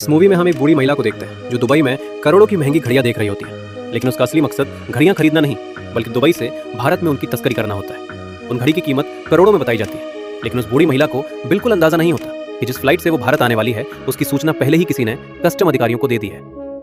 इस मूवी में हम एक बूढ़ी महिला को देखते हैं जो दुबई में करोड़ों की महंगी घड़ियां देख रही होती है, लेकिन उसका असली मकसद घड़ियां खरीदना नहीं बल्कि दुबई से भारत में उनकी तस्करी करना होता है। उन घड़ी की कीमत करोड़ों में बताई जाती है, लेकिन उस बूढ़ी महिला को बिल्कुल अंदाजा नहीं होता कि जिस फ्लाइट से वो भारत आने वाली है उसकी सूचना पहले ही किसी ने कस्टम अधिकारियों को दे दी है।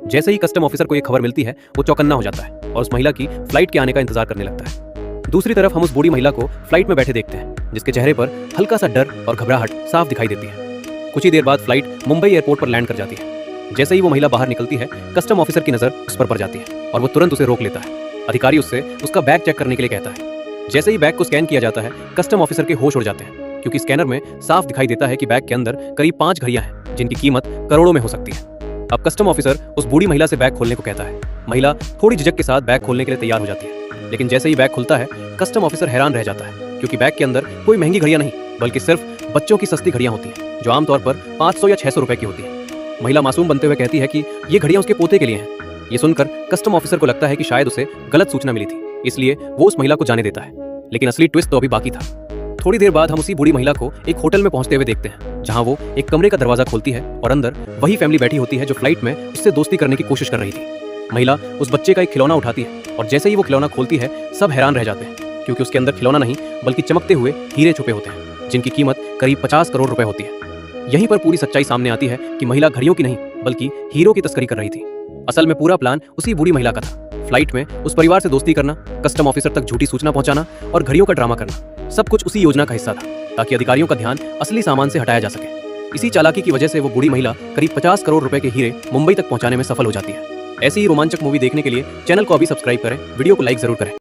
जैसे ही कस्टम ऑफिसर को ये खबर मिलती है वो चौकन्ना हो जाता है और उस महिला की फ्लाइट के आने का इंतजार करने लगता है। दूसरी तरफ हम उस बूढ़ी महिला को फ्लाइट में बैठे देखते हैं जिसके चेहरे पर हल्का सा डर और घबराहट साफ दिखाई देती है। कुछ ही देर बाद फ्लाइट मुंबई एयरपोर्ट पर लैंड कर जाती है। जैसे ही वो महिला बाहर निकलती है कस्टम ऑफिसर की नजर उस पर पड़ जाती है और वो तुरंत उसे रोक लेता है। अधिकारी उससे उसका बैग चेक करने के लिए कहता है। जैसे ही बैग को स्कैन किया जाता है कस्टम ऑफिसर के होश उड़ जाते हैं क्योंकि स्कैनर में साफ दिखाई देता है कि बैग के अंदर करीब 5 घड़ियां हैं जिनकी कीमत करोड़ों में हो सकती है। अब कस्टम ऑफिसर उस बूढ़ी महिला से बैग खोलने को कहता है। महिला थोड़ी झिझक के साथ बैग खोलने के लिए तैयार हो जाती है, लेकिन जैसे ही बैग खुलता है कस्टम ऑफिसर हैरान रह जाता है क्योंकि बैग के अंदर कोई महंगी घड़ियां नहीं बल्कि सिर्फ बच्चों की सस्ती घड़ियां होती हैं जो आमतौर पर 500 या 600 रुपए की होती है। महिला मासूम बनते हुए कहती है कि ये घड़ियां उसके पोते के लिए हैं। ये सुनकर कस्टम ऑफिसर को लगता है कि शायद उसे गलत सूचना मिली थी, इसलिए वो उस महिला को जाने देता है। लेकिन असली ट्विस्ट तो अभी बाकी था। थोड़ी देर बाद हम उसी बूढ़ी महिला को एक होटल में पहुंचते हुए देखते हैं जहां वो एक कमरे का दरवाजा खोलती है और अंदर वही फैमिली बैठी होती है जो फ्लाइट में उससे दोस्ती करने की कोशिश कर रही थी। महिला उस बच्चे का एक खिलौना उठाती है और जैसे ही वो खिलौना खोलती है सब हैरान रह जाते हैं क्योंकि उसके अंदर खिलौना नहीं बल्कि चमकते हुए हीरे छुपे होते हैं जिनकी कीमत करीब 50 करोड़ रुपए होती है। यहीं पर पूरी सच्चाई सामने आती है कि महिला घड़ियों की नहीं बल्कि हीरो की तस्करी कर रही थी। असल में पूरा प्लान उसी बूढ़ी महिला का था। फ्लाइट में उस परिवार से दोस्ती करना, कस्टम ऑफिसर तक झूठी सूचना पहुंचाना और घड़ियों का ड्रामा करना, सब कुछ उसी योजना का हिस्सा था ताकि अधिकारियों का ध्यान असली सामान से हटाया जा सके। इसी चालाकी की वजह से वो बूढ़ी महिला करीब 50 करोड़ रुपए के हीरे मुंबई तक पहुंचाने में सफल हो जाती है। ऐसी ही रोमांचक मूवी देखने के लिए चैनल को अभी सब्सक्राइब करें, वीडियो को लाइक जरूर करें।